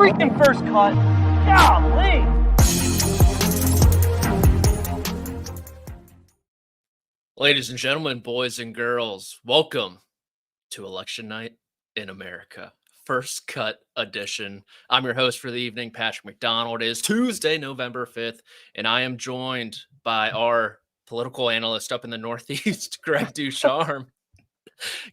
freaking first cut. Golly. Ladies and gentlemen, boys and girls, welcome to Election Night in America. First Cut edition. I'm your host for the evening, Patrick McDonald. It is Tuesday, November 5th, and I am joined by our political analyst up in the Northeast, Greg DuCharme.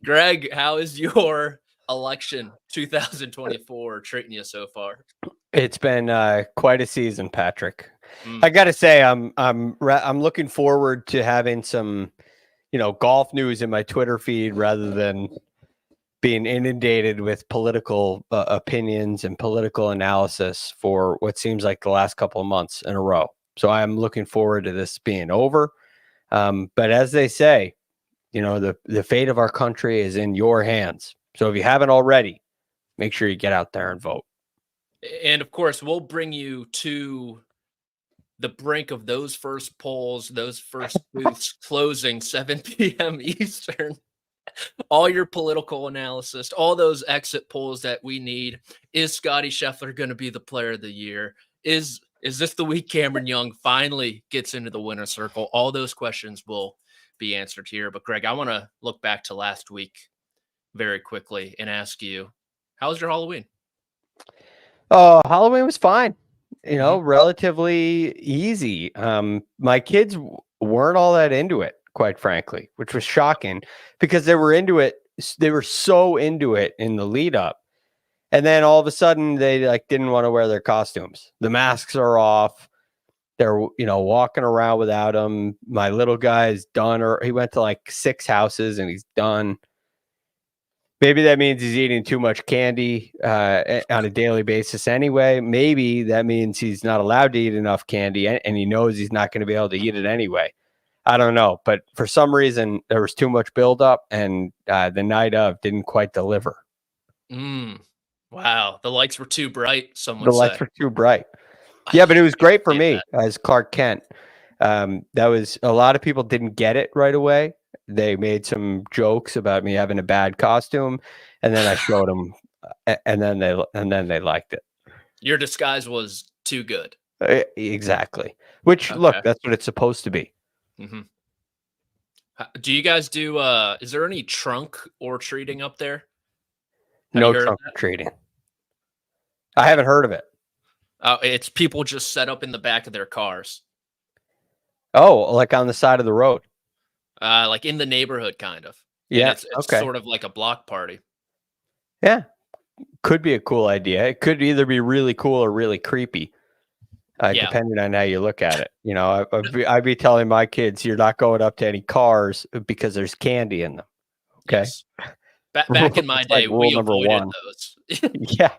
Greg, how is your election 2024 treating you so far? It's been quite a season, Patrick. I got to say, I'm looking forward to having some, golf news in my Twitter feed rather than being inundated with political opinions and political analysis for what seems like the last couple of months in a row. So I'm looking forward to this being over. But as they say, the fate of our country is in your hands. So if you haven't already, make sure you get out there and vote. And of course, we'll bring you to the brink of those first polls, those first booths closing 7 p.m. Eastern. All your political analysis, all those exit polls that we need. Is Scotty Scheffler going to be the player of the year? Is this the week Cameron Young finally gets into the winner's circle? All those questions will be answered here. But Greg, I want to look back to last week very quickly and ask you, how was your Halloween? Oh, Halloween was fine. Relatively easy. My kids weren't all that into it, quite frankly, which was shocking because they were into it. They were so into it in the lead up. And then all of a sudden they didn't want to wear their costumes. The masks are off. They're, walking around without them. My little guy is done, or he went to 6 houses and he's done. Maybe that means he's eating too much candy on a daily basis anyway. Maybe that means he's not allowed to eat enough candy and he knows he's not going to be able to eat it anyway. I don't know. But for some reason, there was too much buildup and the night of didn't quite deliver. Wow. The lights were too bright, someone said. The lights were too bright. Yeah, but it was great for me as Clark Kent. That was a lot of people didn't get it right away. They made some jokes about me having a bad costume, and then I showed them, and then they liked it. Your disguise was too good. Exactly. Which, look, that's what it's supposed to be. Mm-hmm. Do you guys do? Is there any trunk or treating up there? No trunk or treating. I haven't heard of it. It's people just set up in the back of their cars. Oh, like on the side of the road. Like in the neighborhood, kind of. Yeah, it's sort of like a block party. Yeah, could be a cool idea. It could either be really cool or really creepy, depending on how you look at it. I'd be telling my kids, you're not going up to any cars because there's candy in them. Okay. Yes. Back in my day, we avoided those. Yeah,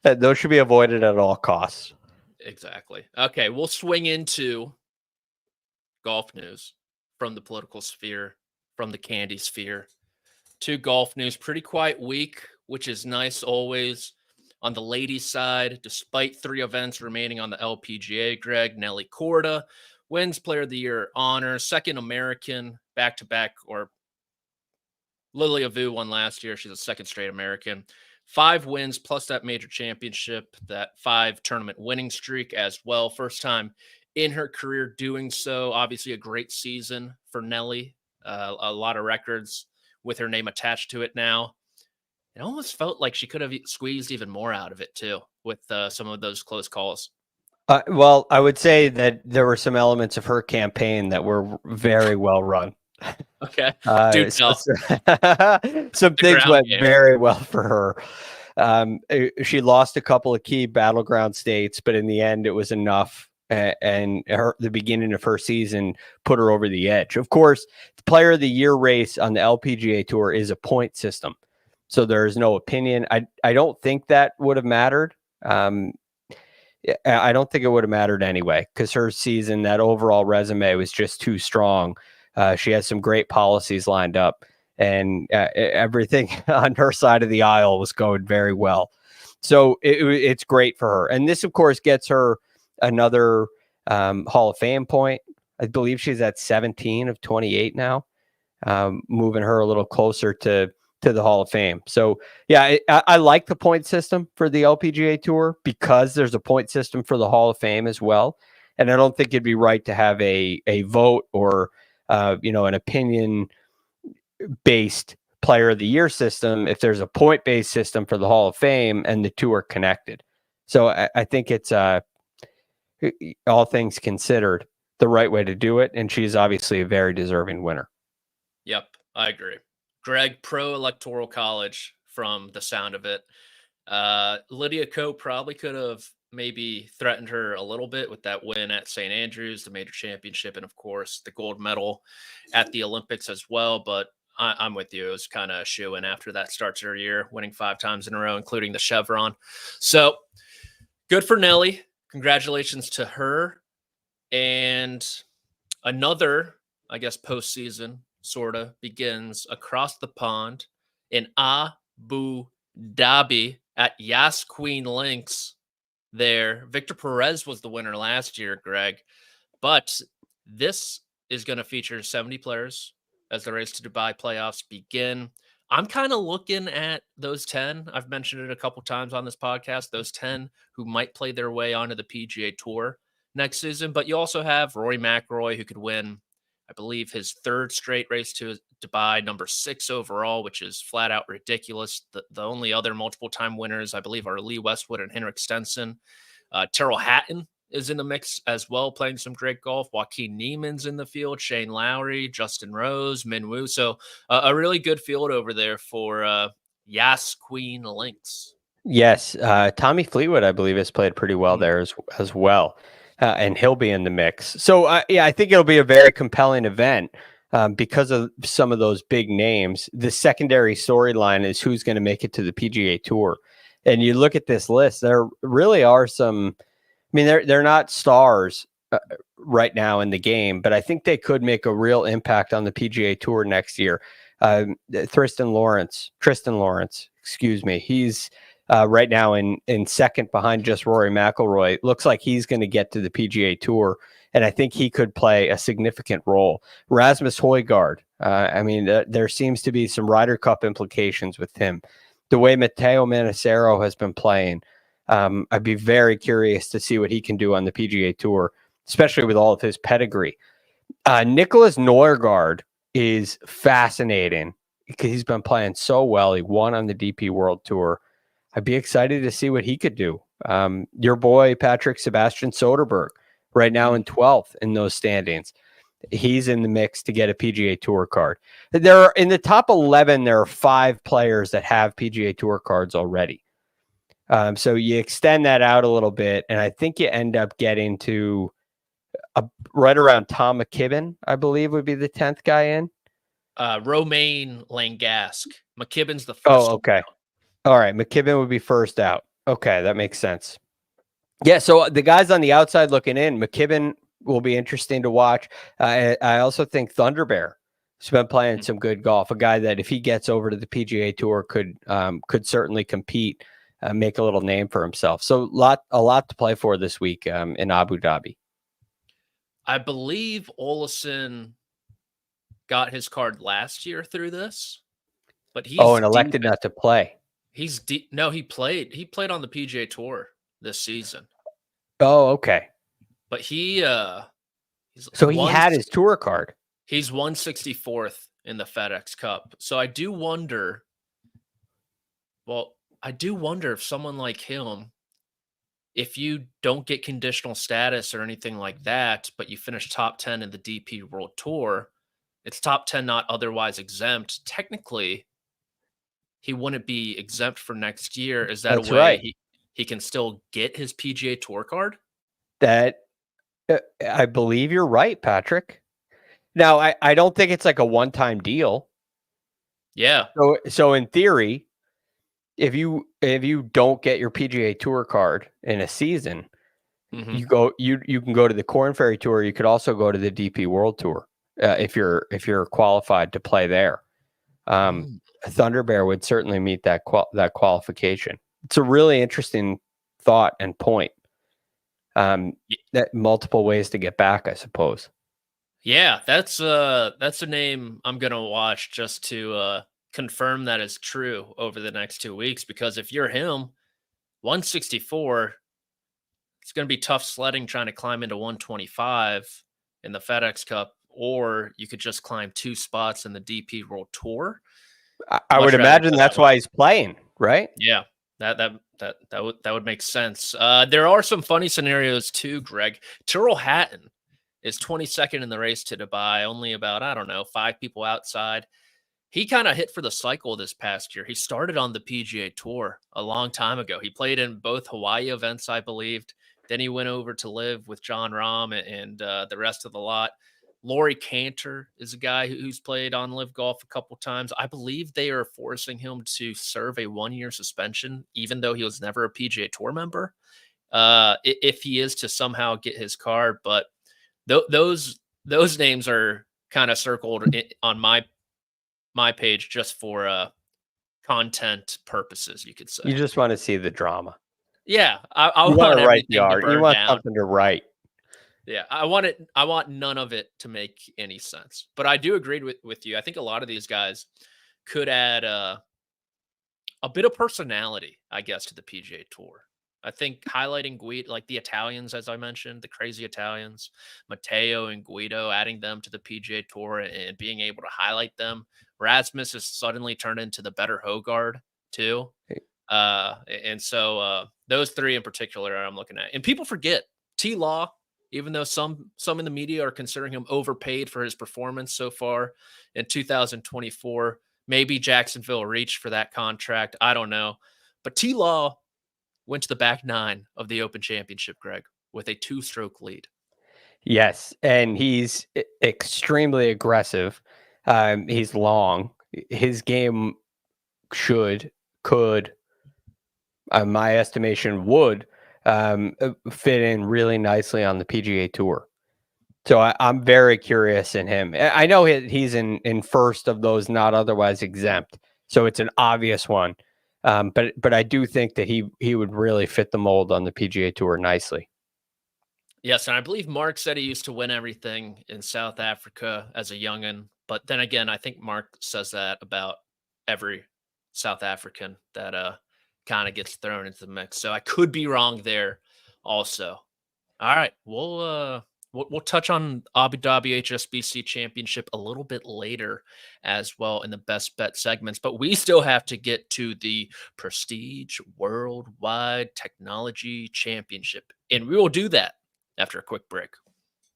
those should be avoided at all costs. Exactly. Okay, we'll swing into golf news. From the political sphere, from the candy sphere, to golf news. Pretty quiet week, which is nice always. On the ladies' side, despite 3 events remaining on the LPGA, Greg, Nelly Korda wins Player of the Year honor, second American back-to-back, or Lily Avu won last year. She's a second straight American. 5 wins plus that major championship, that 5 tournament winning streak as well. First time in her career doing so. Obviously a great season for Nelly. A lot of records with her name attached to it now. It almost felt like she could have squeezed even more out of it too with some of those close calls. Well, I would say that there were some elements of her campaign that were very well run. Okay. Some things went very well for her. She lost a couple of key battleground states, but in the end it was enough. And the beginning of her season put her over the edge. Of course, the Player of the Year race on the LPGA Tour is a point system, so there is no opinion. I don't think that would have mattered. I don't think it would have mattered anyway because her season, that overall resume was just too strong. She has some great policies lined up, and everything on her side of the aisle was going very well. So it's great for her, and this, of course, gets her another Hall of Fame point. I believe she's at 17 of 28 now, moving her a little closer to to the Hall of Fame. So yeah, I like the point system for the LPGA Tour because there's a point system for the Hall of Fame as well. And I don't think it'd be right to have a vote or an opinion based player of the year system if there's a point based system for the Hall of Fame and the two are connected. So I think it's all things considered the right way to do it, and she's obviously a very deserving winner. Yep, I agree. Greg, pro Electoral College from the sound of it. Lydia Ko probably could have maybe threatened her a little bit with that win at St. Andrews, the major championship, and of course the gold medal at the Olympics as well. But I'm with you. It was kind of a shoe-in after that starts her year, winning 5 times in a row, including the Chevron. So good for Nelly. Congratulations to her. And another, I guess, postseason sort of begins across the pond in Abu Dhabi at Yas Queen Links there. Victor Perez was the winner last year, Greg. But this is going to feature 70 players as the Race to Dubai playoffs begin. I'm kind of looking at those 10. I've mentioned it a couple times on this podcast, those 10 who might play their way onto the PGA Tour next season. But you also have Rory McIlroy, who could win, I believe, his 3rd straight Race to Dubai, number 6 overall, which is flat out ridiculous. The only other multiple-time winners, I believe, are Lee Westwood and Henrik Stenson. Tyrrell Hatton is in the mix as well, playing some great golf. Joaquin Neiman's in the field, Shane Lowry, Justin Rose, Min Woo. So a really good field over there for Yas Queen Links. Yes, Tommy Fleetwood, I believe, has played pretty well there as well, and he'll be in the mix. So, I think it'll be a very compelling event because of some of those big names. The secondary storyline is who's going to make it to the PGA Tour. And you look at this list, there really are some. I mean, they're not stars right now in the game, but I think they could make a real impact on the PGA Tour next year. Tristan Lawrence, excuse me, he's right now in second behind just Rory McIlroy. Looks like he's going to get to the PGA Tour, and I think he could play a significant role. Rasmus Højgaard, there seems to be some Ryder Cup implications with him. The way Matteo Manassero has been playing, I'd be very curious to see what he can do on the PGA Tour, especially with all of his pedigree. Nicholas Norgard is fascinating because he's been playing so well. He won on the DP World Tour. I'd be excited to see what he could do. Your boy, Patrick Sebastian Soderberg, right now in 12th in those standings. He's in the mix to get a PGA Tour card. There are, in the top 11, there are 5 players that have PGA Tour cards already. So you extend that out a little bit, and I think you end up getting to right around Tom McKibben, I believe, would be the 10th guy in. Romain Langasque. McKibben's the first. Oh, okay. All right. McKibben would be first out. Okay, that makes sense. Yeah, so the guys on the outside looking in, McKibben will be interesting to watch. I also think Thunder Bear has been playing some good golf. A guy that if he gets over to the PGA Tour could certainly compete, make a little name for himself. So a lot to play for this week in Abu Dhabi. I believe Olesen got his card last year through this, but he's and elected not to play. He's deep. No, he played. He played on the PGA Tour this season. Oh, okay. But he had his tour card. He's 164th in the FedEx Cup. So I do wonder. Well, I do wonder if someone like him, if you don't get conditional status or anything like that, but you finish top 10 in the DP World Tour, it's top 10 not otherwise exempt. Technically, he wouldn't be exempt for next year. Is that That's a way right. he can still get his PGA Tour card? That I believe you're right, Patrick. Now, I don't think it's like a one-time deal. Yeah. So in theory, if you don't get your PGA Tour card in a season, you can go to the Korn Ferry Tour. You could also go to the DP World Tour if you're qualified to play there. Thunder Bear would certainly meet that qualification. It's a really interesting thought and point. That multiple ways to get back, I suppose. Yeah, that's a name I'm gonna watch just to confirm that is true over the next 2 weeks, because if you're him, 164, it's going to be tough sledding trying to climb into 125 in the FedEx Cup, or you could just climb 2 spots in the DP World Tour. I would imagine that's why he's playing, right? Yeah, that would make sense. There are some funny scenarios too, Greg. Tyrrell Hatton is 22nd in the race to Dubai, only about, I don't know, 5 people outside. He kind of hit for the cycle this past year. He started on the PGA Tour a long time ago. He played in both Hawaii events, I believed. Then he went over to live with John Rahm and the rest of the lot. Laurie Cantor is a guy who's played on Live Golf a couple times. I believe they are forcing him to serve a 1-year suspension, even though he was never a PGA Tour member, if he is to somehow get his card. But those names are kind of circled on my page just for content purposes, you could say. You just want to see the drama. Yeah, I want want to write the everything to art. You burn want down. something to write. Yeah, I want none of it to make any sense. But I do agree with you. I think a lot of these guys could add a bit of personality, I guess, to the PGA Tour. I think highlighting Guido, like the Italians, as I mentioned, the crazy Italians, Matteo and Guido, adding them to the PGA Tour and being able to highlight them. Rasmus has suddenly turned into the better Hogard too. And so those 3 in particular I'm looking at. And people forget T-Law, even though some in the media are considering him overpaid for his performance so far in 2024. Maybe Jacksonville reached for that contract. I don't know. But T-Law went to the back 9 of the Open Championship, Greg, with a 2-stroke lead. Yes, and he's extremely aggressive. He's long. His game could, my estimation, would fit in really nicely on the PGA Tour. So I'm very curious in him. I know he's in first of those not otherwise exempt, so it's an obvious one. But I do think that he would really fit the mold on the PGA Tour nicely. Yes, and I believe Mark said he used to win everything in South Africa as a youngin'. But then again, I think Mark says that about every South African that kind of gets thrown into the mix. So I could be wrong there also. All right, we'll touch on Abu Dhabi HSBC Championship a little bit later as well in the best bet segments, but we still have to get to the Prestige Worldwide Technology Championship, and we will do that after a quick break.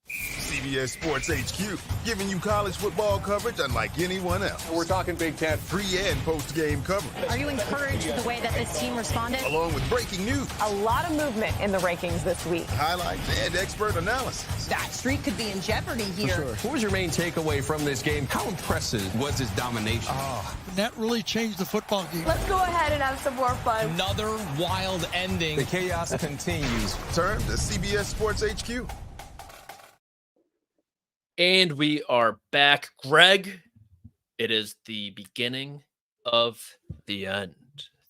CBS Sports HQ, giving you college football coverage unlike anyone else. We're talking Big Ten. Pre- and post-game coverage. Are you encouraged with the way that this team responded? Along with breaking news. A lot of movement in the rankings this week. Highlights and expert analysis. That streak could be in jeopardy here. Sure. What was your main takeaway from this game? How impressive was his domination? That really changed the football game. Let's go ahead and have some more fun. Another wild ending. The chaos continues. Turn to CBS Sports HQ. And we are back. Greg, it is the beginning of the end.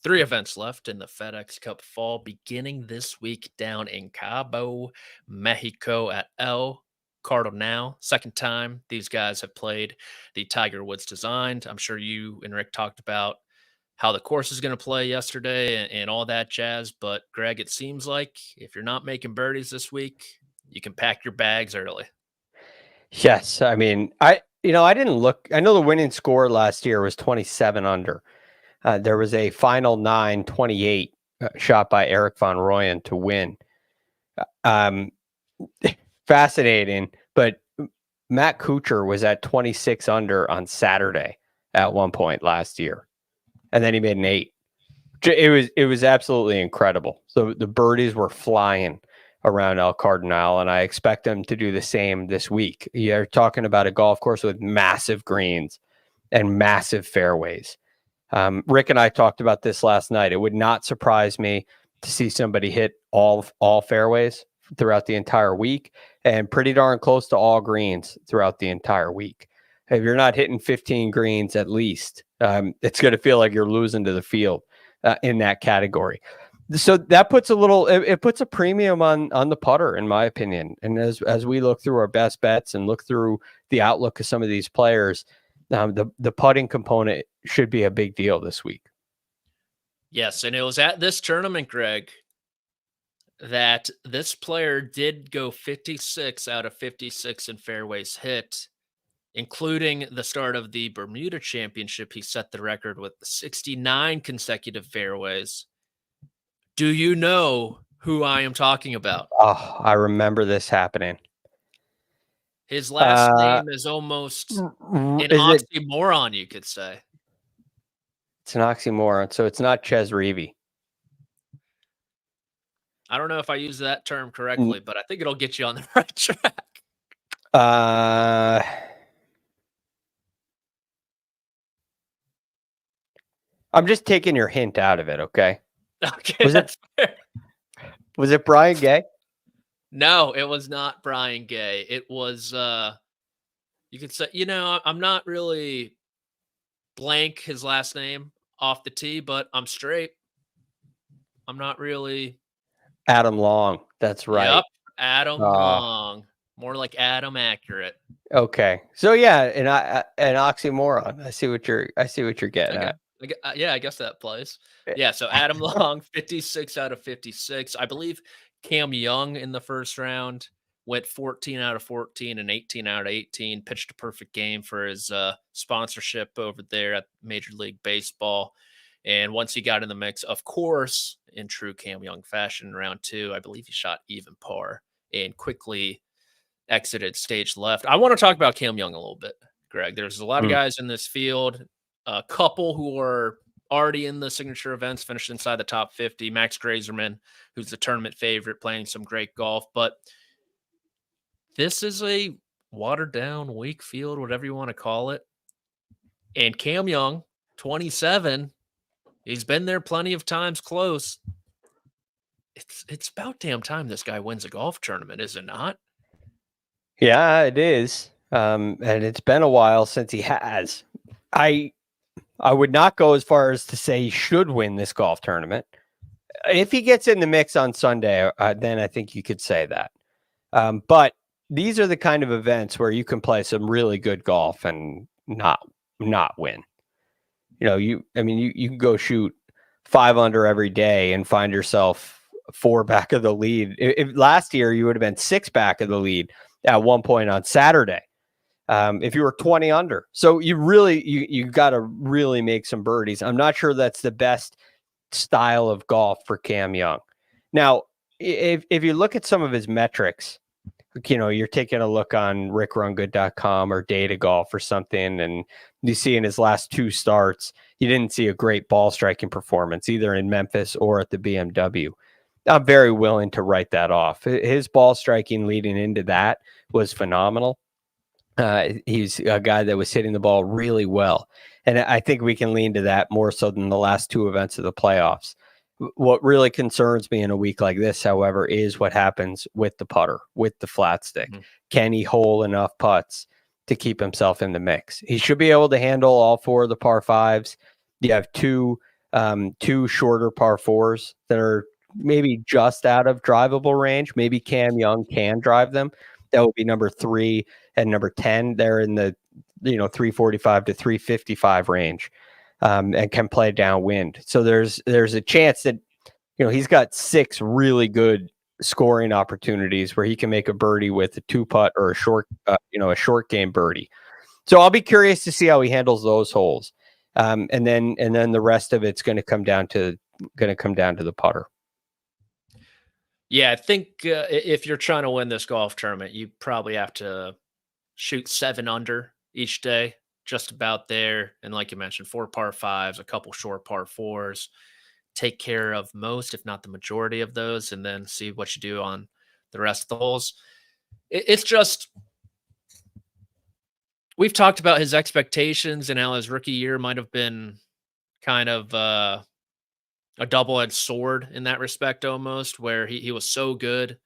3 events left in the FedEx Cup Fall, beginning this week down in Cabo, Mexico at El Cardinal. Second time these guys have played the Tiger Woods designed. I'm sure you and Rick talked about how the course is going to play yesterday and all that jazz. But, Greg, it seems like if you're not making birdies this week, you can pack your bags early. Yes, I mean, I didn't look. I know the winning score last year was 27 under. There was a final 9-28 shot by Eric Van Rooyen to win. Fascinating, but Matt Kuchar was at 26 under on Saturday at one point last year, and then he made an 8. It was absolutely incredible. So the birdies were flying around El Cardinal, and I expect them to do the same this week. You're talking about a golf course with massive greens and massive fairways. Rick and I talked about this last night. It would not surprise me to see somebody hit all fairways throughout the entire week and pretty darn close to all greens throughout the entire week. If you're not hitting 15 greens at least, it's going to feel like you're losing to the field in that category. So that puts it puts a premium on the putter, in my opinion. And as we look through our best bets and look through the outlook of some of these players, the putting component should be a big deal this week. Yes, and it was at this tournament, Greg, that this player did go 56 out of 56 in fairways hit, including the start of the Bermuda Championship. He set the record with 69 consecutive fairways. Do you know who I am talking about? Oh, I remember this happening. His last name is almost an oxymoron, you could say. It's an oxymoron, so it's not Ches Reavie. I don't know if I use that term correctly, but I think it'll get you on the right track. I'm just taking your hint out of it, okay? Okay, that's fair. Was it Brian Gay? No, it was not Brian Gay. It was, you could say, I'm not really blank his last name off the tee, but I'm straight. I'm not really. Adam Long. That's right. Yep, Adam Long. More like Adam accurate. Okay. So yeah, an oxymoron. I see what you're getting at. Yeah, I guess that plays. Yeah, so Adam Long, 56 out of 56. I believe Cam Young in the first round went 14 out of 14 and 18 out of 18, pitched a perfect game for his sponsorship over there at Major League Baseball. And once he got in the mix, of course, in true Cam Young fashion, round two, I believe he shot even par and quickly exited stage left. I want to talk about Cam Young a little bit, Greg. There's a lot of guys in this field, a couple who are already in the signature events, finished inside the top 50. Max Grazerman, who's the tournament favorite, playing some great golf. But this is a watered down, weak field, whatever you want to call it. And Cam Young, 27, he's been there plenty of times close. It's about damn time this guy wins a golf tournament, is it not? Yeah, it is. And it's been a while since he has. I would not go as far as to say he should win this golf tournament. If he gets in the mix on Sunday, then I think you could say that. But these are the kind of events where you can play some really good golf and not win. You can go shoot 5 under every day and find yourself 4 back of the lead. If last year you would have been 6 back of the lead at one point on Saturday. If you were 20 under. So you got to really make some birdies. I'm not sure that's the best style of golf for Cam Young. Now, if you look at some of his metrics, you're taking a look on rickrungood.com or Data Golf or something, and you see in his last 2 starts, he didn't see a great ball striking performance either in Memphis or at the BMW. I'm very willing to write that off. His ball striking leading into that was phenomenal. He's a guy that was hitting the ball really well. And I think we can lean to that more so than the last 2 events of the playoffs. What really concerns me in a week like this, however, is what happens with the putter, with the flat stick. Can he hole enough putts to keep himself in the mix? He should be able to handle all 4 of the par 5s. You have two shorter par 4s that are maybe just out of drivable range. Maybe Cam Young can drive them. That would be number 3 and number 10. They're in the 345 to 355 range, and can play downwind. So there's a chance that he's got 6 really good scoring opportunities where he can make a birdie with a 2-putt or a short game birdie. So I'll be curious to see how he handles those holes, and then the rest of it's going to come down to the putter. Yeah, I think if you're trying to win this golf tournament, you probably have to shoot 7 under each day, just about there. And like you mentioned, 4 par 5s, a couple short par 4s, take care of most, if not the majority of those, and then see what you do on the rest of the holes. It's just, we've talked about his expectations and how his rookie year might have been kind of a double-edged sword in that respect, almost, where he was so good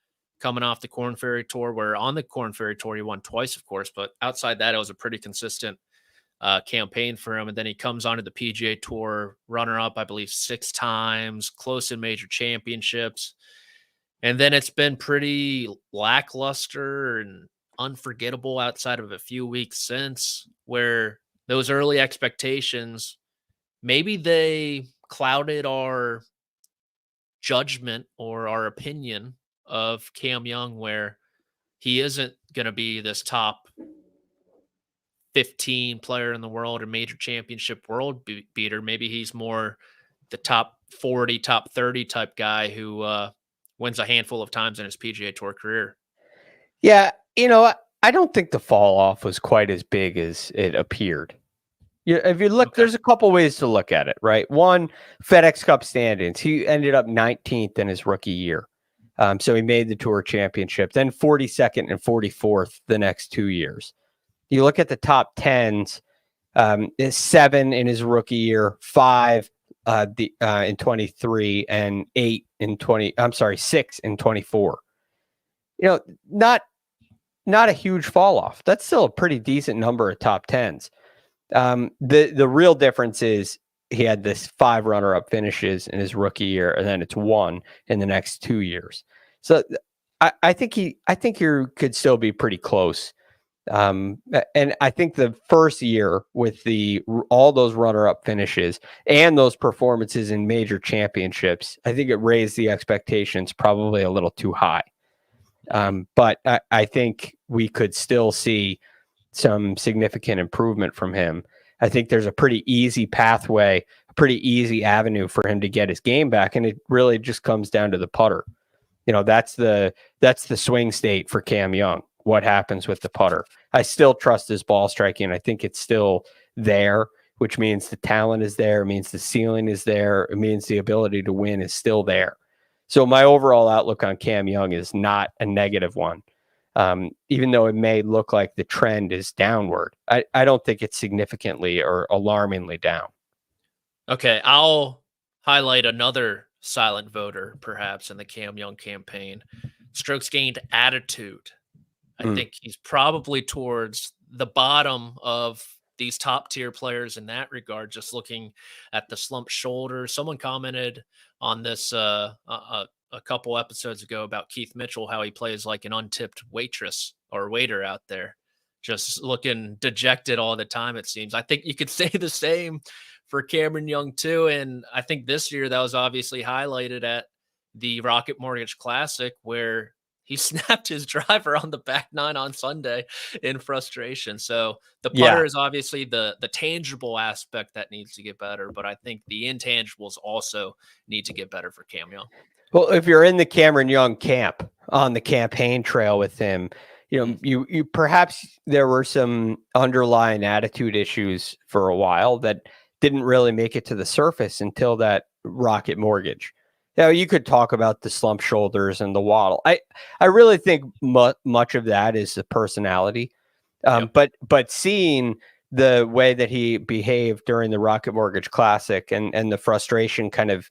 coming off the Korn Ferry Tour, where on the Korn Ferry Tour he won twice, of course, but outside that it was a pretty consistent campaign for him. And then he comes onto the PGA Tour, runner-up, I believe, 6 times, close in major championships. And then it's been pretty lackluster and unforgettable outside of a few weeks since, where those early expectations maybe they clouded our judgment or our opinion of Cam Young, where he isn't going to be this top 15 player in the world or major championship world beater. Maybe he's more the top 40, top 30 type guy who wins a handful of times in his PGA Tour career. Yeah, I don't think the fall off was quite as big as it appeared. If you look, there's a couple ways to look at it, right? One, FedEx Cup standings. He ended up 19th in his rookie year. So he made the Tour Championship, then 42nd and 44th the next 2 years. You look at the top 10s, is 7 in his rookie year, 5 in 23, and 8 in 20. I'm sorry, 6 in 24. Not a huge fall off. That's still a pretty decent number of top 10s. The real difference is he had this 5 runner-up finishes in his rookie year, and then it's 1 in the next 2 years. So I think you could still be pretty close. And I think the first year with all those runner-up finishes and those performances in major championships, I think it raised the expectations probably a little too high. But I think we could still see some significant improvement from him. I think there's a pretty easy pathway, a pretty easy avenue for him to get his game back, and it really just comes down to the putter. That's the swing state for Cam Young. What happens with the putter? I still trust his ball striking. I think it's still there, which means the talent is there. It means the ceiling is there. It means the ability to win is still there. So my overall outlook on Cam Young is not a negative one. Even though it may look like the trend is downward, I don't think it's significantly or alarmingly down. Okay, I'll highlight another silent voter, perhaps, in the Cam Young campaign. Strokes gained attitude. I think he's probably towards the bottom of these top tier players in that regard, just looking at the slumped shoulder. Someone commented on this a couple episodes ago about Keith Mitchell, how he plays like an untipped waitress or waiter out there, just looking dejected all the time, it seems. I think you could say the same for Cameron Young too. And I think this year that was obviously highlighted at the Rocket Mortgage Classic, where he snapped his driver on the back 9 on Sunday in frustration. So the putter is obviously the tangible aspect that needs to get better, but I think the intangibles also need to get better for Cam Young. Well, if you're in the Cameron Young camp on the campaign trail with him, you perhaps there were some underlying attitude issues for a while that didn't really make it to the surface until that Rocket Mortgage. You could talk about the slump shoulders and the waddle. I really think much of that is the personality. But seeing the way that he behaved during the Rocket Mortgage Classic and the frustration kind of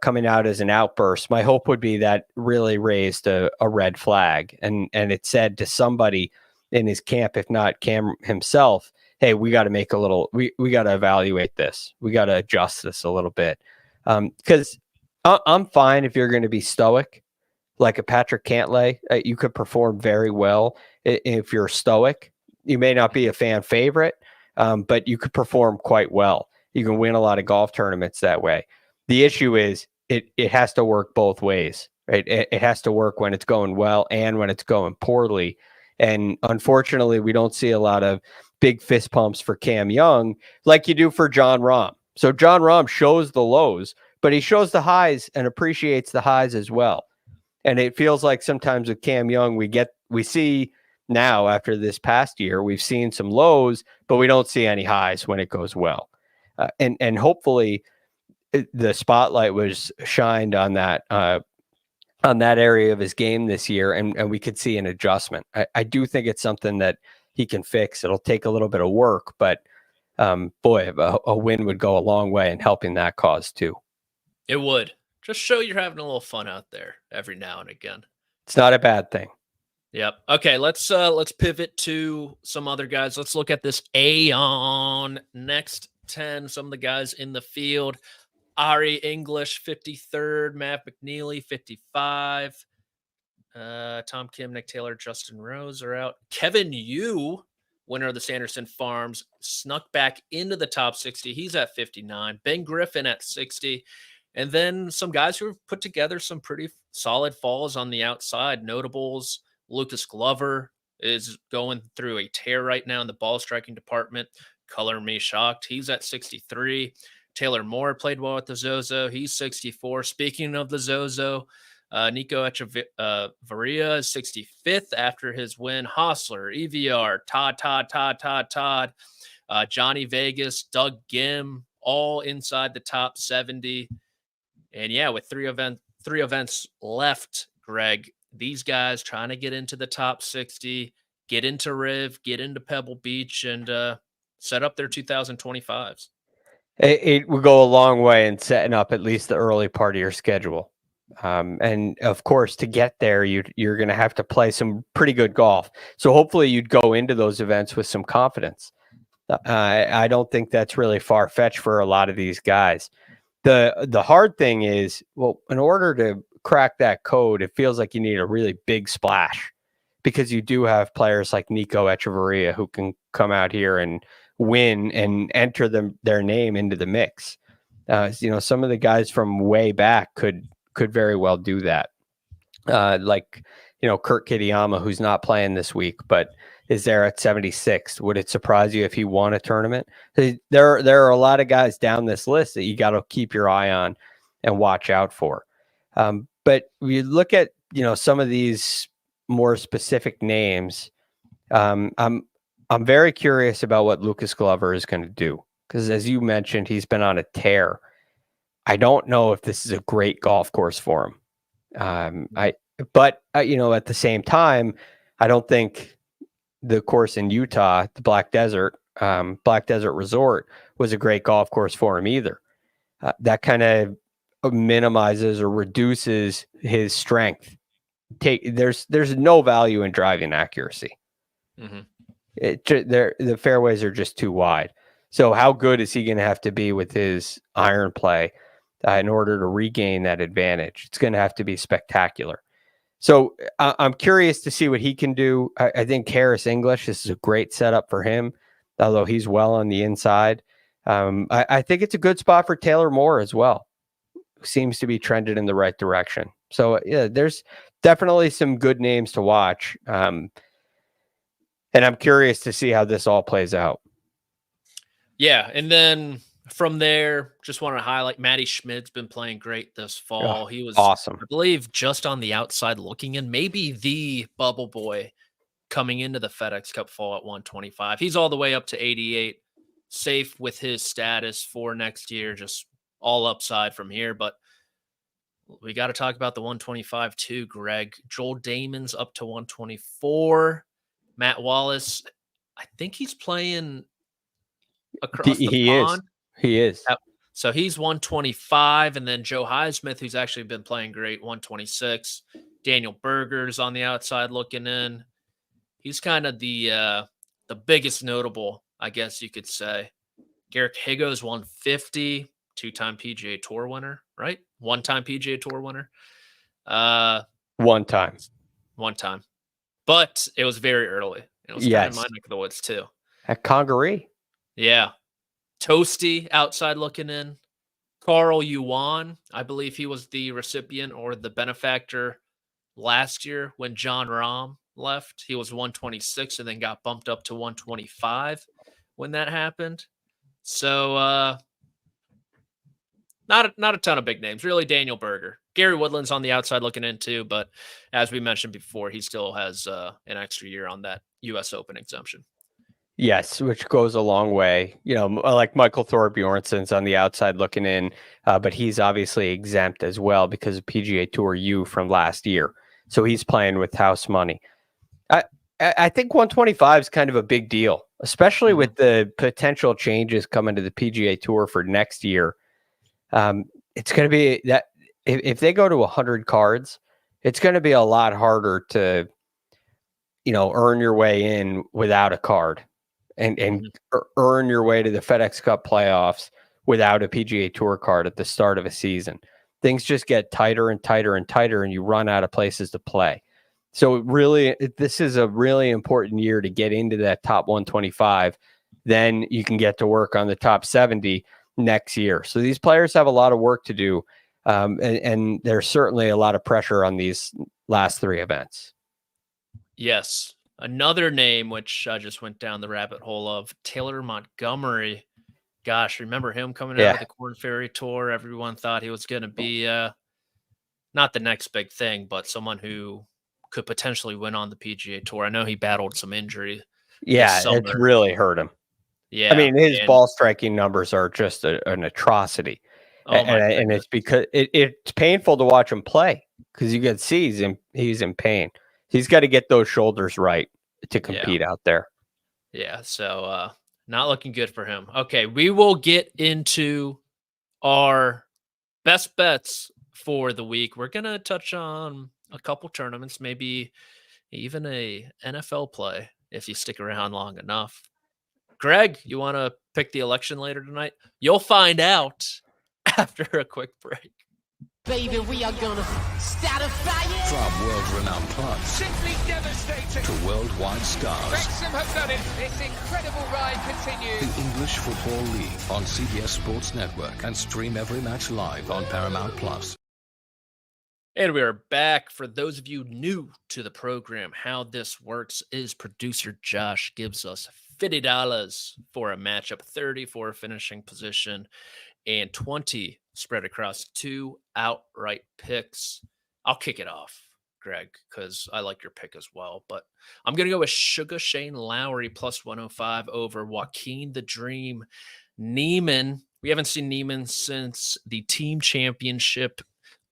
coming out as an outburst, my hope would be that really raised a red flag. And it said to somebody in his camp, if not Cam himself, hey, we got to make we got to evaluate this. We got to adjust this a little bit. Because I'm fine if you're going to be stoic, like a Patrick Cantlay. You could perform very well if you're stoic. You may not be a fan favorite, but you could perform quite well. You can win a lot of golf tournaments that way. The issue is it has to work both ways, right? It has to work when it's going well and when it's going poorly. And unfortunately, we don't see a lot of big fist pumps for Cam Young like you do for Jon Rahm. So Jon Rahm shows the lows, but he shows the highs and appreciates the highs as well. And it feels like sometimes with Cam Young, we see now after this past year, we've seen some lows, but we don't see any highs when it goes well. And hopefully the spotlight was shined on that area of his game this year, and we could see an adjustment. I do think it's something that he can fix. It'll take a little bit of work, but boy, a win would go a long way in helping that cause too. It would. Just show you're having a little fun out there every now and again. It's not a bad thing. Yep. Okay, let's pivot to some other guys. Let's look at this Aon next 10. Some of the guys in the field. Ari English, 53rd. Matt McNeely, 55. Tom Kim, Nick Taylor, Justin Rose are out. Kevin Yu winner of the Sanderson Farms, snuck back into the top 60. He's at 59. Ben Griffin at 60. And then some guys who have put together some pretty solid falls on the outside. Notables, Lucas Glover is going through a tear right now in the ball striking department. Color me shocked. He's at 63. Taylor Moore played well at the Zozo. He's 64. Speaking of the Zozo, Nico Echevarria is 65th after his win. Hostler, EVR, Todd, Johnny Vegas, Doug Gim, all inside the top 70. And yeah, with three events left, Greg, these guys trying to get into the top 60, get into Riv, get into Pebble Beach, and set up their 2025s. It would go a long way in setting up at least the early part of your schedule. And of course, to get there, you're going to have to play some pretty good golf. So hopefully you'd go into those events with some confidence. I don't think that's really far-fetched for a lot of these guys. The hard thing is, well, in order to crack that code, it feels like you need a really big splash, because you do have players like Nico Echevarria who can come out here and win and enter their name into the mix. Some of the guys from way back could very well do that. Like Kurt Kitayama, who's not playing this week, but is there at 76. Would it surprise you if he won a tournament? There are a lot of guys down this list that you got to keep your eye on and watch out for. But you look at, some of these more specific names. I'm very curious about what Lucas Glover is going to do, because as you mentioned, he's been on a tear. I don't know if this is a great golf course for him. But at the same time, I don't think the course in Utah, the Black Desert Resort, was a great golf course for him either. That kind of minimizes or reduces his strength. There's no value in driving accuracy. Mm-hmm. The fairways are just too wide. So how good is he going to have to be with his iron play in order to regain that advantage? It's going to have to be spectacular. So I'm curious to see what he can do. I think Harris English, this is a great setup for him, although he's well on the inside. I think it's a good spot for Taylor Moore as well, who seems to be trended in the right direction. So yeah, there's definitely some good names to watch. And I'm curious to see how this all plays out. Yeah, and then from there, just want to highlight Matty Schmidt's been playing great this fall. He was awesome. I believe just on the outside looking in, maybe the bubble boy coming into the FedEx Cup fall at 125. He's all the way up to 88, safe with his status for next year, just all upside from here. But we got to talk about the 125 too, Greg. Joel Damon's up to 124. Matt Wallace, I think he's playing across the pond. He is. So he's 125, and then Joe Highsmith, who's actually been playing great, 126. Daniel Berger's on the outside looking in. He's kind of the biggest notable, I guess you could say. Garrick Higo's 150, two-time PGA Tour winner, right? One-time PGA Tour winner. One time. But it was very early. It was kind of my neck of the woods too. At Congaree. Yeah. Toasty outside looking in. Carl Yuan, I believe he was the recipient or the benefactor last year when John Rahm left. He was 126 and then got bumped up to 125 when that happened. So not a ton of big names. Really Daniel Berger. Gary Woodland's on the outside looking in too, but as we mentioned before, he still has an extra year on that U.S. Open exemption. Yes, which goes a long way. Like Michael Thorbjornsen's on the outside looking in, but he's obviously exempt as well because of PGA Tour U from last year. So he's playing with house money. I think 125 is kind of a big deal, especially with the potential changes coming to the PGA Tour for next year. It's going to be that if they go to 100 cards, it's going to be a lot harder to, earn your way in without a card. And earn your way to the FedEx Cup playoffs without a PGA Tour card at the start of a season. Things just get tighter and tighter and tighter, and you run out of places to play. So really, this is a really important year to get into that top 125. Then you can get to work on the top 70 next year. So these players have a lot of work to do. And there's certainly a lot of pressure on these last 3 events. Yes. Another name, which I just went down the rabbit hole of, Taylor Montgomery. Gosh, remember him coming out of the Corn Ferry Tour? Everyone thought he was going to be not the next big thing, but someone who could potentially win on the PGA Tour. I know he battled some injury. Yeah, it's really hurt him. Yeah. I mean, his ball striking numbers are just an atrocity. And it's because it's painful to watch him play because you can see he's in pain. He's got to get those shoulders right to compete out there. Yeah, so not looking good for him. Okay, we will get into our best bets for the week. We're going to touch on a couple tournaments, maybe even a NFL play if you stick around long enough. Greg, you want to pick the election later tonight? You'll find out after a quick break. Baby, we are gonna start a fire. From world-renowned clubs simply devastating to worldwide stars. Wrexham have done it. This incredible ride continues. The English Football League on CBS Sports Network, and stream every match live on Paramount Plus. And we are back. For those of you new to the program, how this works is producer Josh gives us $50 for a matchup, 30 for a finishing position, and 20 spread across 2 outright picks. I'll kick it off, Greg, because I like your pick as well. But I'm going to go with Sugar Shane Lowry plus 105 over Joaquin the Dream Neiman. We haven't seen Neiman since the team championship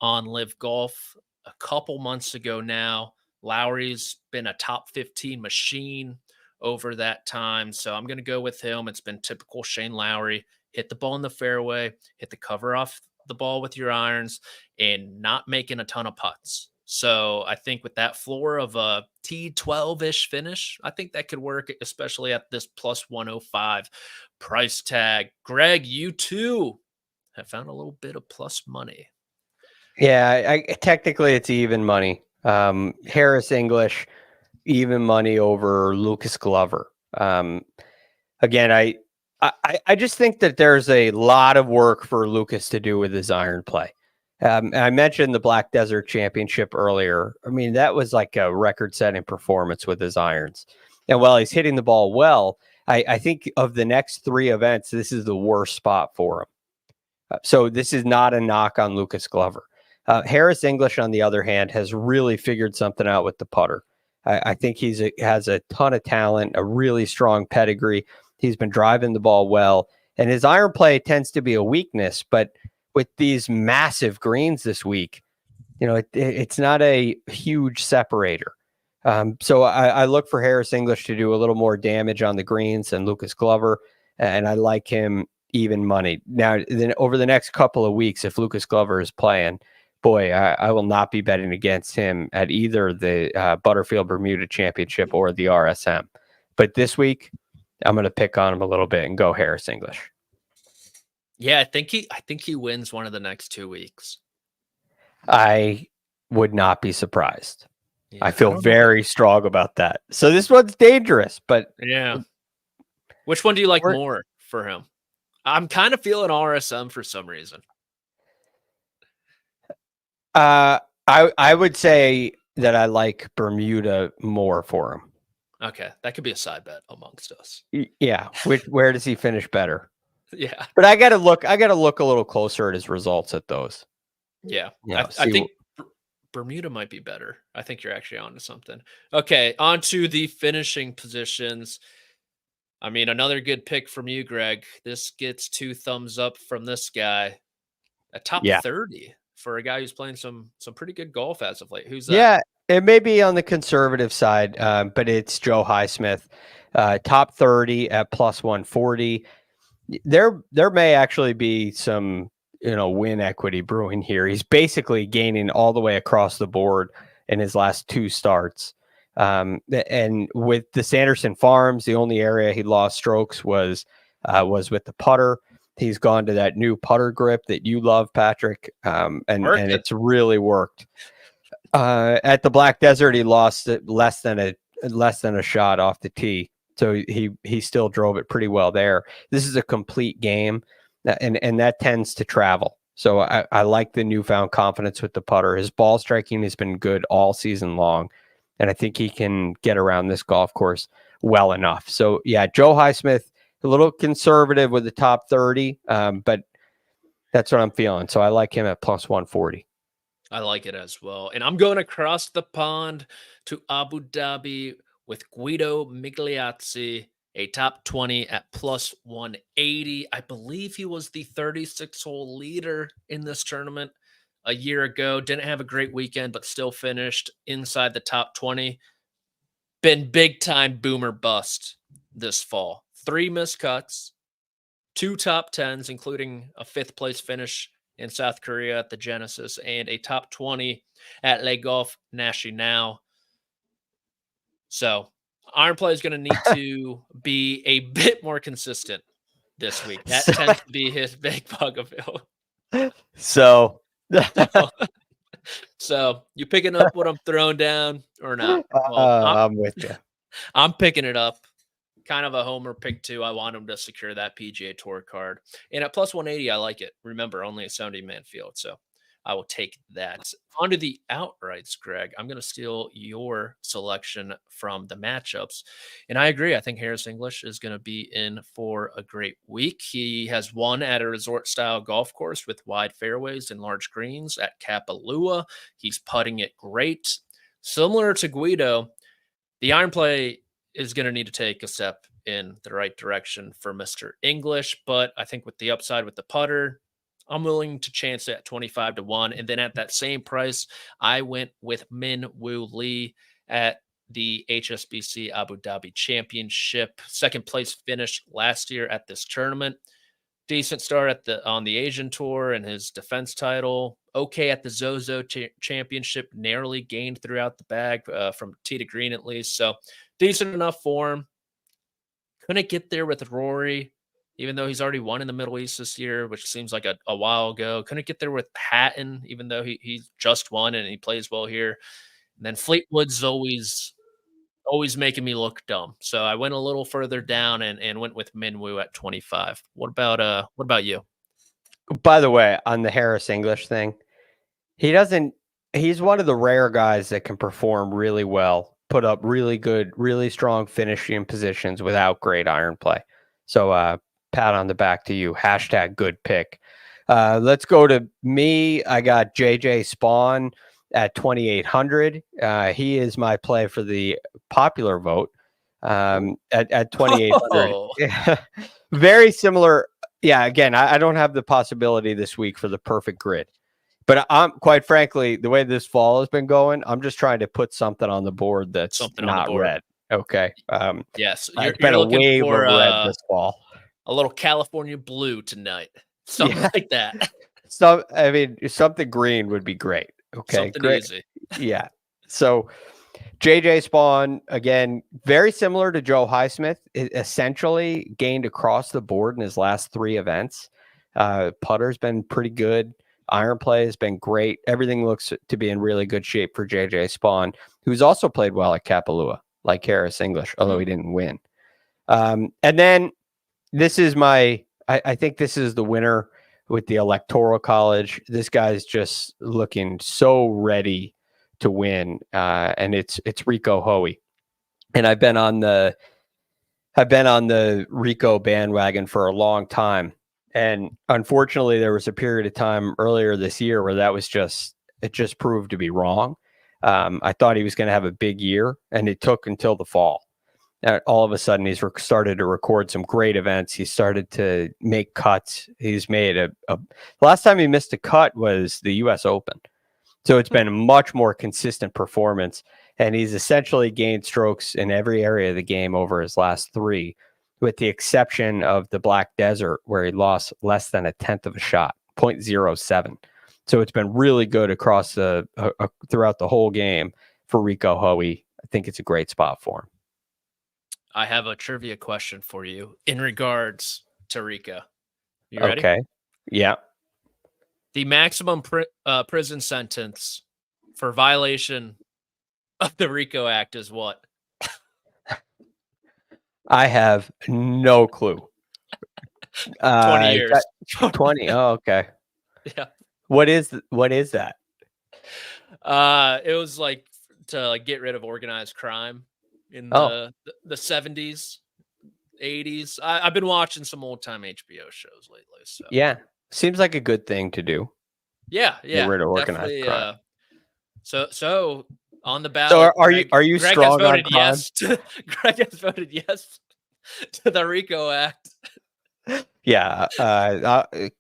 on Live Golf a couple months ago now. Lowry's been a top 15 machine over that time. So I'm going to go with him. It's been typical Shane Lowry. Hit the ball in the fairway, hit the cover off the ball with your irons, and not making a ton of putts. So I think with that floor of a T12-ish finish, I think that could work, especially at this plus 105 price tag. Greg, you too have found a little bit of plus money. Yeah, technically it's even money. Harris English, even money over Lucas Glover. Again, I just think that there's a lot of work for Lucas to do with his iron play. I mentioned the Black Desert Championship earlier. I mean, that was like a record-setting performance with his irons. And while he's hitting the ball well, I think of the next 3 events, this is the worst spot for him. So this is not a knock on Lucas Glover. Harris English, on the other hand, has really figured something out with the putter. I think has a ton of talent, a really strong pedigree. He's been driving the ball well, and his iron play tends to be a weakness. But with these massive greens this week, it's not a huge separator. So I look for Harris English to do a little more damage on the greens than Lucas Glover, and I like him even money. Now, then over the next couple of weeks, if Lucas Glover is playing, boy, I will not be betting against him at either the Butterfield Bermuda Championship or the RSM. But this week, I'm going to pick on him a little bit and go Harris English. Yeah, I think he wins one of the next 2 weeks. I would not be surprised. Yeah, I feel very strong about that. So this one's dangerous, but yeah. Which one do you like more for him? I'm kind of feeling RSM for some reason. I would say that I like Bermuda more for him. Okay, that could be a side bet amongst us. Yeah, where does he finish better? Yeah, but I got to look a little closer at his results at those. Yeah, I think Bermuda might be better. I think you're actually onto something. Okay, on to the finishing positions. I mean, another good pick from you, Greg. This gets 2 thumbs up from this guy. A top 30 for a guy who's playing some pretty good golf as of late. Who's that? Yeah, it may be on the conservative side, but it's Joe Highsmith, top 30 at plus 140. There may actually be some win equity brewing here. He's basically gaining all the way across the board in his last 2 starts. And with the Sanderson Farms, the only area he lost strokes was with the putter. He's gone to that new putter grip that you love, Patrick, and it's really worked. At the Black Desert, he lost it less than a shot off the tee. So he still drove it pretty well there. This is a complete game, and that tends to travel. So I like the newfound confidence with the putter. His ball striking has been good all season long, and I think he can get around this golf course well enough. So yeah, Joe Highsmith, a little conservative with the top 30, but that's what I'm feeling. So I like him at plus 140. I like it as well. And I'm going across the pond to Abu Dhabi with Guido Migliozzi, a top 20 at plus 180. I believe he was the 36-hole leader in this tournament a year ago. Didn't have a great weekend, but still finished inside the top 20. Been big time boomer bust this fall. 3 missed cuts, 2 top 10s, including a 5th place finish in South Korea at the Genesis, and a top 20 at Le Golf National. So Iron Play is going to need to be a bit more consistent this week. That tends to be his big bugaboo. So you picking up what I'm throwing down or not? Well, I'm with you. I'm picking it up. Kind of a homer pick too. I want him to secure that PGA Tour card. And at plus 180, I like it. Remember, only a 70-man field. So I will take that. On to the outrights, Greg. I'm going to steal your selection from the matchups. And I agree. I think Harris English is going to be in for a great week. He has won at a resort-style golf course with wide fairways and large greens at Kapalua. He's putting it great. Similar to Guido, the Iron Play is going to need to take a step in the right direction for Mr. English. But I think with the upside with the putter, I'm willing to chance it at 25 to 1. And then at that same price, I went with Min Woo Lee at the HSBC Abu Dhabi Championship. 2nd place finish last year at this tournament. Decent start on the Asian Tour and his defense title. Okay at the Zozo Championship. Narrowly gained throughout the bag from tee to green at least. So decent enough form. Couldn't get there with Rory, even though he's already won in the Middle East this year, which seems like a while ago. Couldn't get there with Hatton, even though he just won and he plays well here. And then Fleetwood's always making me look dumb. So I went a little further down and went with Minwoo at 25. What about you? By the way, on the Harris English thing, he's one of the rare guys that can perform really well, put up really good, really strong finishing positions without great iron play. So pat on the back to you. # good pick. Let's go to me. I got JJ Spawn at 2,800. He is my play for the popular vote at 2,800. Oh. Very similar. Yeah, again, I don't have the possibility this week for the perfect grid. But I'm quite frankly, the way this fall has been going, I'm just trying to put something on the board that's not red. Okay. Yes. I've been a wave of red this fall. A little California blue tonight. Something like that. So, I mean, something green would be great. Okay. Something great. easy. Yeah. So JJ Spawn, again, very similar to Joe Highsmith, essentially gained across the board in his last 3 events. Putter's been pretty good. Iron play has been great. Everything looks to be in really good shape for JJ Spawn, who's also played well at Kapalua, like Harris English, although he didn't win. And then this is I think this is the winner with the Electoral College. This guy's just looking so ready to win, and it's Rico Hoey. And I've been on the Rico bandwagon for a long time. And unfortunately, there was a period of time earlier this year where it just proved to be wrong. I thought he was going to have a big year, and it took until the fall. All of a sudden, he's started to record some great events. He started to make cuts. He's made the last time he missed a cut was the U.S. Open. So it's been a much more consistent performance, and he's essentially gained strokes in every area of the game over his last 3, with the exception of the Black Desert, where he lost less than 1/10 of a shot, 0.07. So it's been really good across throughout the whole game for Rico Hoey. I think it's a great spot for him. I have a trivia question for you in regards to Rico. You ready? Okay. Yeah. The maximum prison sentence for violation of the RICO Act is what? I have no clue. 20 years. 20. Oh, okay. Yeah. What is that? It was like to like get rid of organized crime in the 70s, 80s. I've been watching some old time HBO shows lately. So Yeah. Seems like a good thing to do. Yeah. Get rid of organized crime. So on the ballot. So are you Greg strong has voted on crime? yes. Greg has voted yes to the RICO Act. Yeah,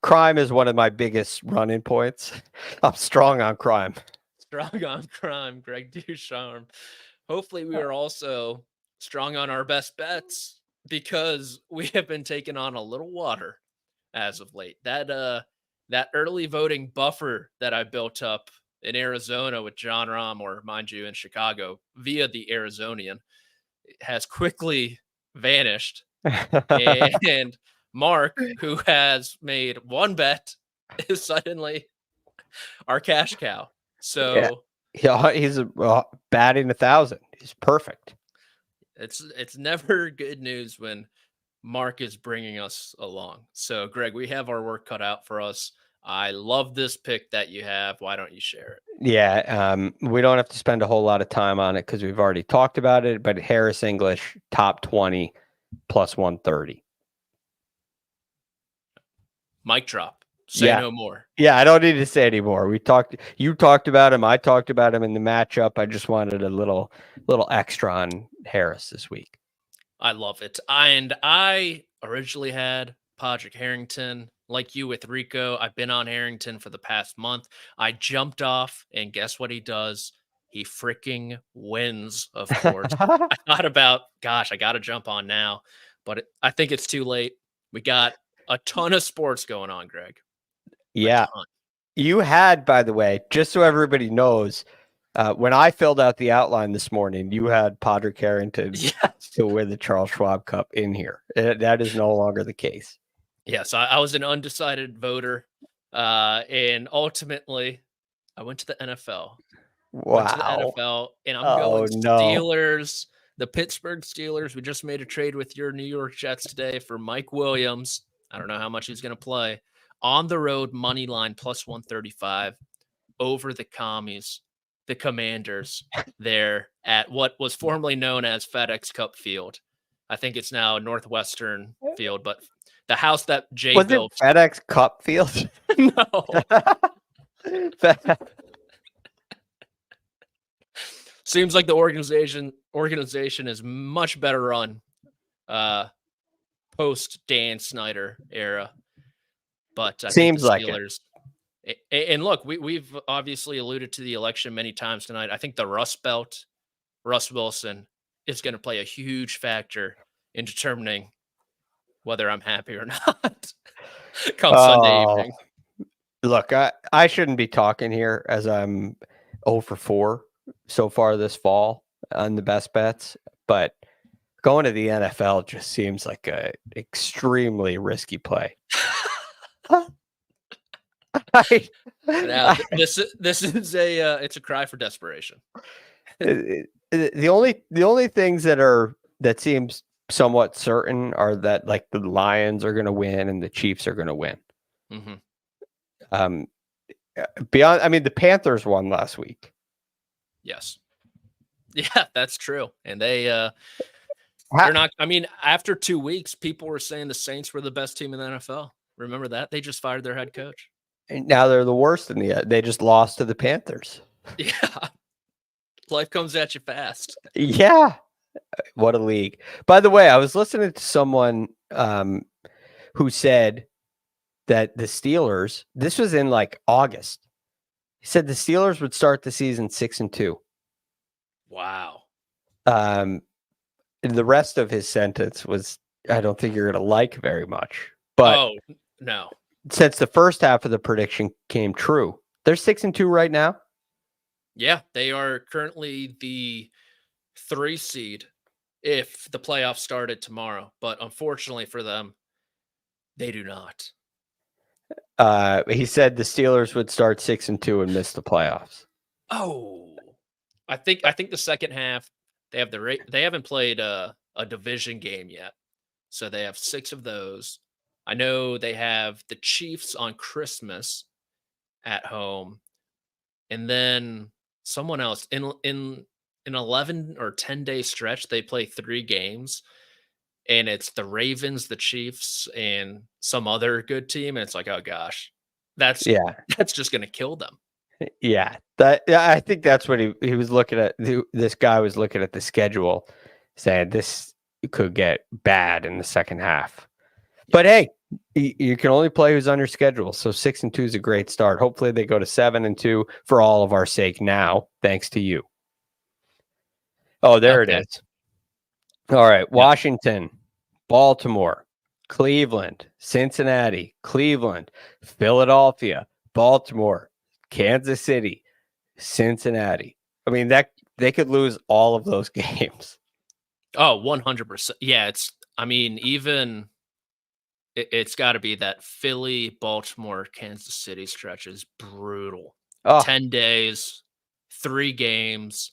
crime is one of my biggest run-in points. I'm strong on crime. Strong on crime, Greg DuCharme. Hopefully, we are also strong on our best bets because we have been taking on a little water as of late. That early voting buffer that I built up in Arizona with John Rahm, or mind you, in Chicago via the Arizonian, has quickly vanished. And Mark, who has made one bet, is suddenly our cash cow. So yeah, he's batting 1,000. He's perfect. It's never good news when Mark is bringing us along. So Greg, we have our work cut out for us. I love this pick that you have. Why don't you share it? Yeah, we don't have to spend a whole lot of time on it because we've already talked about it. But Harris English top 20 plus 130. Mic drop. Say no more. Yeah, I don't need to say anymore. You talked about him. I talked about him in the matchup. I just wanted a little extra on Harris this week. I love it. And I originally had Padraig Harrington, like you with Rico. I've been on Harrington for the past month. I jumped off, and guess what he does? He freaking wins, of course. I thought about, gosh, I got to jump on now, but I think it's too late. We got a ton of sports going on, Greg. Yeah. You had, by the way, just so everybody knows, when I filled out the outline this morning, you had Padraig Harrington to win the Charles Schwab Cup in here. That is no longer the case. Yes, I was an undecided voter. And ultimately, I went to the NFL. Wow. Went to the NFL, and I'm going Steelers. The Pittsburgh Steelers. We just made a trade with your New York Jets today for Mike Williams. I don't know how much he's going to play. On the road, money line plus 135 over the commies, the Commanders, there at what was formerly known as FedEx Cup Field. I think it's now Northwestern Field, but the house that Jay built. Was it FedEx Cup Field? No. Seems like the organization is much better run post Dan Snyder era. But I seems think the like Steelers, and look, we've obviously alluded to the election many times tonight. I think the Rust Belt, Russ Wilson, is going to play a huge factor in determining whether I'm happy or not come Sunday evening. Look, I shouldn't be talking here as I'm 0 for 4 so far this fall on the best bets, but going to the NFL just seems like a extremely risky play. Now, this is it's a cry for desperation. The only things that seems somewhat certain are that like the Lions are going to win and the Chiefs are going to win. Mm-hmm. Beyond, I mean, the Panthers won last week. Yes. Yeah, that's true. And they're not, I mean, after 2 weeks, people were saying the Saints were the best team in the NFL. Remember that? They just fired their head coach. And now they're the worst in they just lost to the Panthers. Yeah. Life comes at you fast. Yeah. What a league. By the way, I was listening to someone who said that the Steelers, this was in like August. He said the Steelers would start the season 6-2. Wow. And the rest of his sentence was, I don't think you're going to like very much. But no. Since the first half of the prediction came true, they're 6-2 right now. Yeah, they are currently the 3 seed if the playoffs started tomorrow. But unfortunately for them, they do not. He said the Steelers would start 6-2 and miss the playoffs. Oh, I think the second half they have they haven't played a division game yet, so they have 6 of those. I know they have the Chiefs on Christmas at home, and then someone else in an 11 or 10-day stretch they play 3 games, and it's the Ravens, the Chiefs, and some other good team, and it's like, oh gosh, that's just gonna kill them. Yeah, I think that's what he was looking at. This guy was looking at the schedule, saying this could get bad in the second half. But hey, you can only play who's on your schedule. So 6-2 is a great start. Hopefully they go to 7-2 for all of our sake now, thanks to you. Oh, there it is. All right, Washington, Baltimore, Cleveland, Cincinnati, Cleveland, Philadelphia, Baltimore, Kansas City, Cincinnati. I mean, that they could lose all of those games. Oh, 100%. Yeah, it's got to be that Philly, Baltimore, Kansas City stretch is brutal. 10 days, 3 games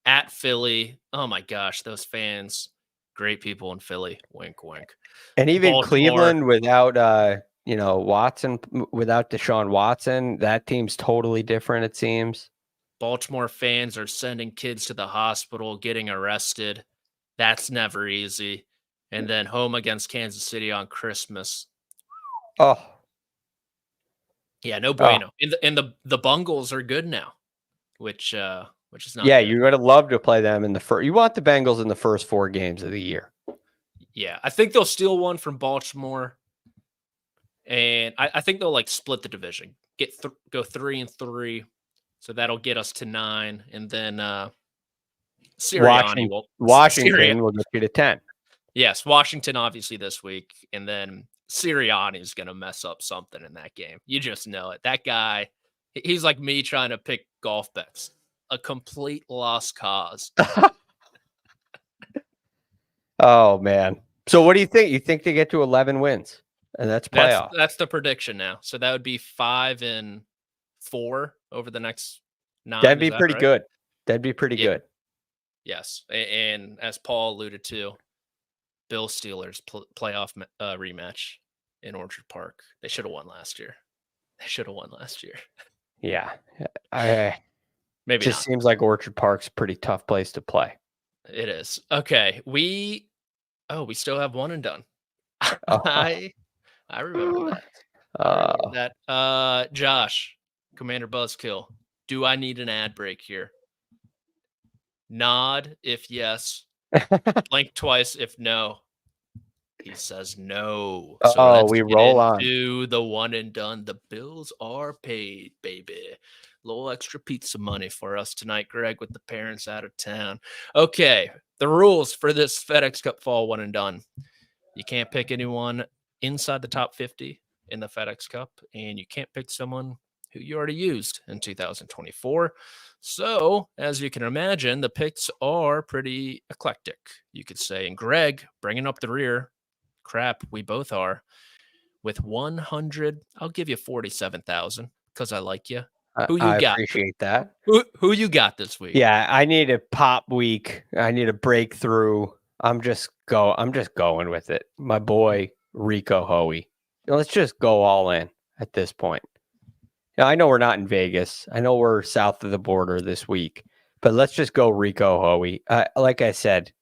at Philly. Oh my gosh, those fans, great people in Philly. Wink, wink. And even Baltimore, Cleveland without Watson, without Deshaun Watson, that team's totally different, it seems. Baltimore fans are sending kids to the hospital, getting arrested. That's never easy. And then home against Kansas City on Christmas. Oh. Yeah, no bueno. And the Bungles are good now, which is not Yeah, good. you would have loved to play them in the first. You want the Bengals in the first 4 games of the year. Yeah, I think they'll steal one from Baltimore. And I think they'll split the division. Go 3-3. So that'll get us to 9. And then Sirianni Washington will get you to 10. Yes, Washington obviously this week, and then Sirianni is going to mess up something in that game. You just know it. That guy, he's like me trying to pick golf bets. A complete lost cause. Oh, man. So what do you think? You think they get to 11 wins? And that's playoff. That's the prediction now. So that would be 5-4 over the next 9. That'd be pretty good. That'd be pretty good. Yes. And as Paul alluded to, Bill Steelers playoff rematch in Orchard Park. They should have won last year. Yeah. Maybe just seems like Orchard Park's a pretty tough place to play. It is. Okay. We still have one and done. I remember that. Josh, Commander Buzzkill, do I need an ad break here? Nod if yes. Blink twice if no. He says no. So we roll on. Do the one and done. The bills are paid, baby. Little extra pizza money for us tonight, Greg, with the parents out of town. Okay, the rules for this FedEx Cup Fall one and done. You can't pick anyone inside the top 50 in the FedEx Cup, and you can't pick someone who you already used in 2024. So, as you can imagine, the picks are pretty eclectic, you could say. And Greg, bringing up the rear, crap, we both are. With 100, I'll give you 47,000 because I like you. Who you got? I appreciate that. Who you got this week? Yeah, I need a pop week. I need a breakthrough. I'm just going with it. My boy Rico Hoey. Let's just go all in at this point. Now, I know we're not in Vegas. I know we're south of the border this week, but let's just go Rico Hoey. Like I said,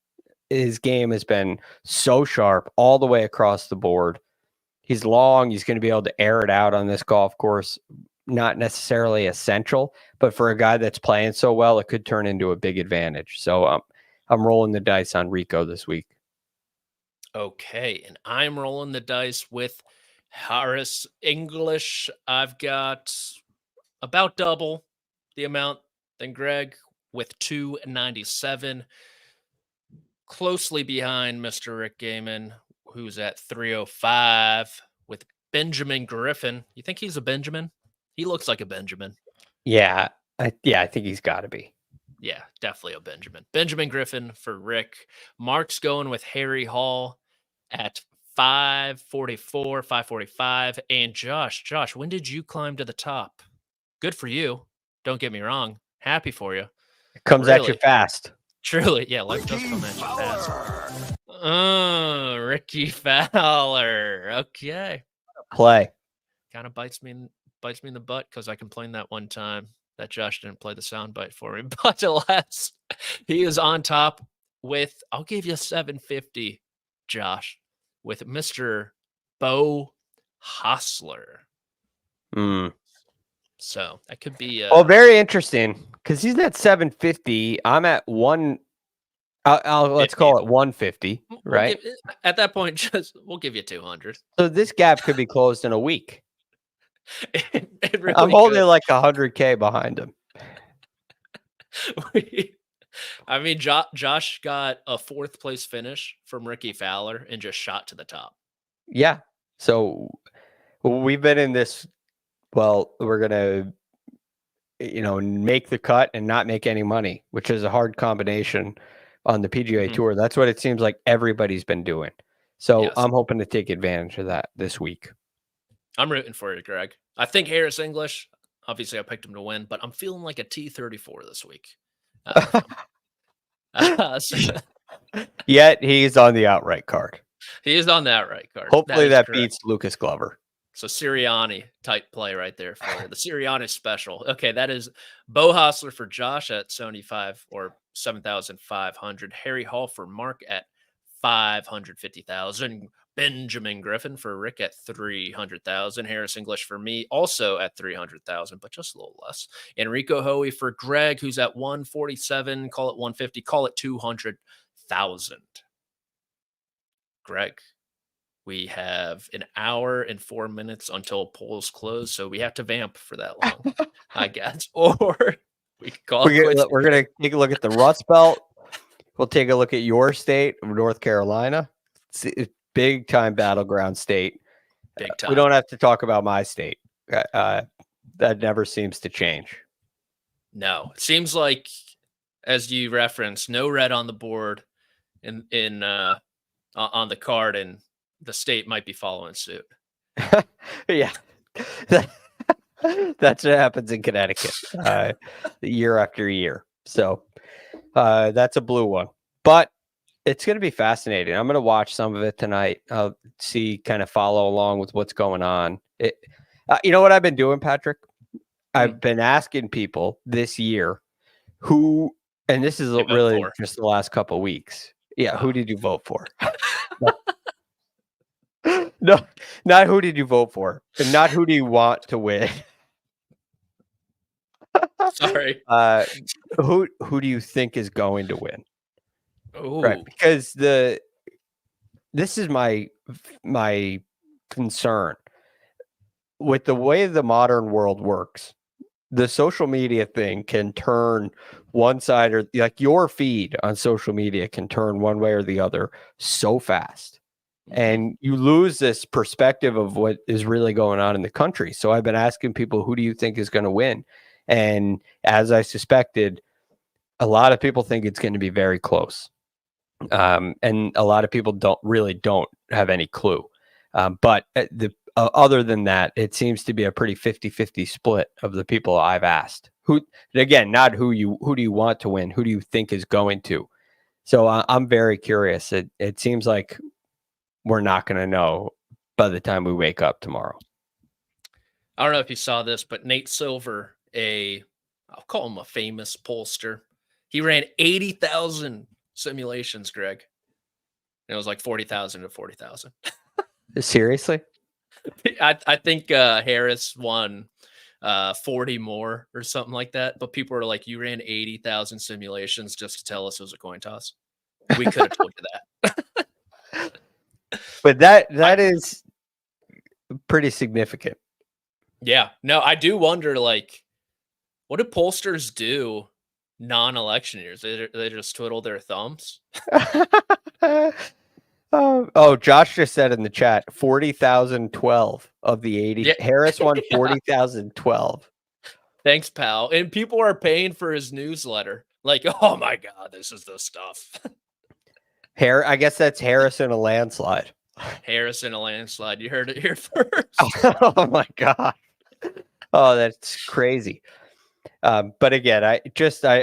his game has been so sharp all the way across the board. He's long. He's going to be able to air it out on this golf course. Not necessarily essential, but for a guy that's playing so well, it could turn into a big advantage. So I'm rolling the dice on Rico this week. Okay, and I'm rolling the dice with Harris English. I've got about double the amount than Greg with 297. Closely behind Mr. Rick Gaiman, who's at 305 with Benjamin Griffin. You think he's a Benjamin? He looks like a Benjamin. Yeah, I think he's got to be. Yeah, definitely a Benjamin. Benjamin Griffin for Rick. Mark's going with Harry Hall at 544, 545. And Josh, when did you climb to the top? Good for you. Don't get me wrong. Happy for you. It comes at you Really. fast. Truly, yeah, life does come at you fast. Ricky Fowler. Okay. Play. Kind of bites me in the butt because I complained that one time that Josh didn't play the soundbite for me. But alas, he is on top with, I'll give you 750, Josh, with Mr. Bo Hostler. So that could be very interesting because he's at 750. I'm at one. Let's call it 150, right? At that point, we'll give you 200. So this gap could be closed in a week. It really I'm holding could. like 100K behind him. I mean, Josh got a 4th place finish from Ricky Fowler and just shot to the top. Yeah. So we've been in this. Well, we're going to, make the cut and not make any money, which is a hard combination on the PGA Tour. That's what it seems like everybody's been doing. So Yes. I'm hoping to take advantage of that this week. I'm rooting for you, Greg. I think Harris English, obviously I picked him to win, but I'm feeling like a T34 this week. Yet he's on the outright card. He is on the outright card. Hopefully that correct. beats Lucas Glover. So Sirianni type play right there for you. The Sirianni special. Okay, that is Bo Hostler for Josh at 75 or 7,500. Harry Hall for Mark at 550,000. Benjamin Griffin for Rick at 300,000. Harris English for me also at 300,000, but just a little less. Enrico Hoey for Greg, who's at 147. Call it 150. Call it 200,000. Greg, we have an hour and 4 minutes until polls close, so we have to vamp for that long, I guess. Or we can call it quits. We're going to take a look at the Rust Belt. We'll take a look at your state of North Carolina. It's big time battleground state. Big time. We don't have to talk about my state. That never seems to change. No, it seems like, as you referenced, no red on the board in on the card, and the state might be following suit. Yeah, that's what happens in Connecticut year after year. So that's a blue one, but it's going to be fascinating. I'm going to watch some of it tonight. I'll kind of follow along with what's going on. You know what I've been doing, Patrick? I've been asking people this year who, and this is really just the last couple of weeks. Yeah. Who did you vote for? No, not who did you vote for, and not who do you want to win. Sorry. Who do you think is going to win? Ooh. Right, because this is my concern with the way the modern world works. The social media thing can turn one side, or like your feed on social media can turn one way or the other so fast. And you lose this perspective of what is really going on in the country. So I've been asking people, who do you think is going to win? And as I suspected, a lot of people think it's going to be very close. And a lot of people don't have any clue. But other than that, it seems to be a pretty 50-50 split of the people I've asked. Who, again, not who do you want to win? Who do you think is going to? So I'm very curious. It seems like we're not going to know by the time we wake up tomorrow. I don't know if you saw this, but Nate Silver, I'll call him a famous pollster. He ran 80,000 simulations, Greg. And it was like 40,000 to 40,000. Seriously? I think Harris won 40 more or something like that. But people are like, you ran 80,000 simulations just to tell us it was a coin toss. We could have told you that. But that is pretty significant. Yeah. No, I do wonder, like, what do pollsters do non-election years? They just twiddle their thumbs? Oh, Josh just said in the chat, 40,012 of the 80. Yeah. Harris won 40,012. Thanks, pal. And people are paying for his newsletter. Like, oh my God, this is the stuff. I guess that's Harris in a landslide. Harris in a landslide. You heard it here first. Oh my God. Oh, that's crazy. But again, I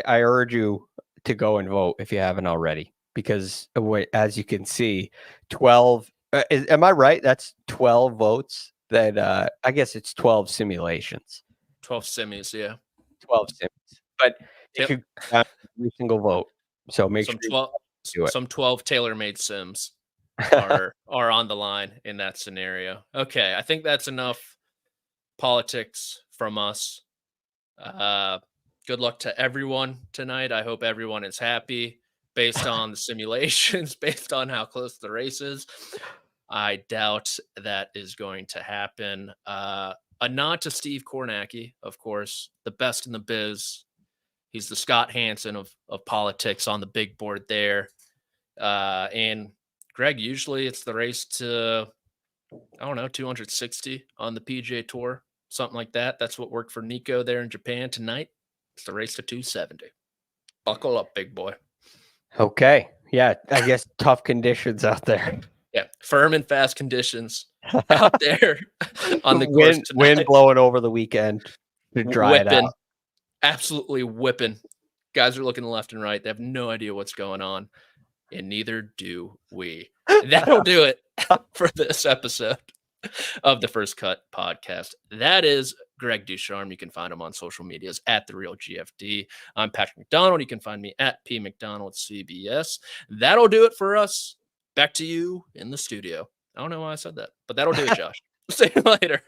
urge you to go and vote if you haven't already, because as you can see, 12. Am I right? That's 12 votes. That I guess it's 12 simulations. 12 semis, yeah. 12 sims, but it could count every single vote. So make some sure 12 you do it. Some 12 tailor-made sims are on the line in that scenario. Okay, I think that's enough politics from us. Good luck to everyone tonight. I hope everyone is happy based on the simulations, based on how close the race is. I doubt that is going to happen. A nod to Steve Kornacki, of course, the best in the biz. He's the Scott Hansen of politics on the big board there. And Greg, usually it's the race to, I don't know, 260 on the PGA Tour, something like that. That's what worked for Nico there in Japan. Tonight, it's the race to 270. Buckle up, big boy. Okay. Yeah, I guess tough conditions out there. Yeah, firm and fast conditions out there on the course tonight. Wind blowing over the weekend to dry it out. Absolutely whipping. Guys are looking left and right. They have no idea what's going on, and neither do we. That'll do it for this episode of the First Cut podcast. That is Greg DuCharme. You can find him on social medias at The Real GFD. I'm Patrick McDonald. You can find me at P McDonald CBS. That'll do it for us. Back to you in the studio. I don't know why I said that, but that'll do it, Josh. See you later.